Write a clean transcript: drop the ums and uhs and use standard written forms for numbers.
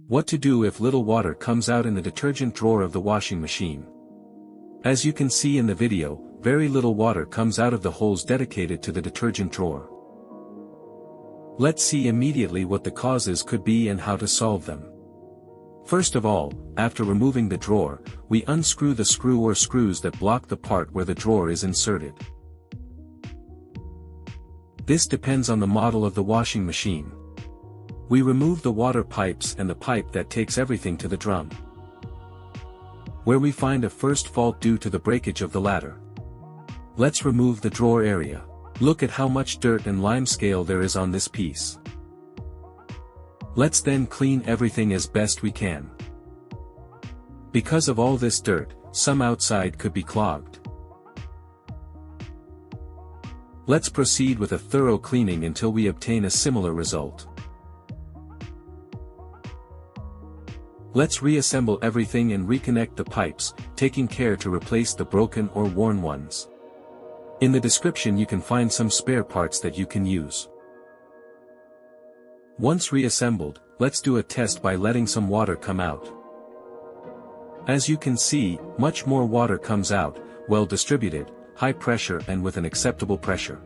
What to do if little water comes out in the detergent drawer of the washing machine? As you can see in the video, very little water comes out of the holes dedicated to the detergent drawer. Let's see immediately what the causes could be and how to solve them. First of all, after removing the drawer, we unscrew the screw or screws that block the part where the drawer is inserted. This depends on the model of the washing machine. We remove the water pipes and the pipe that takes everything to the drum, where we find a first fault due to the breakage of the ladder. Let's remove the drawer area. Look at how much dirt and lime scale there is on this piece. Let's then clean everything as best we can. Because of all this dirt, some outside could be clogged. Let's proceed with a thorough cleaning until we obtain a similar result. Let's reassemble everything and reconnect the pipes, taking care to replace the broken or worn ones. In the description you can find some spare parts that you can use. Once reassembled, let's do a test by letting some water come out. As you can see, much more water comes out, well distributed, high pressure and with an acceptable pressure.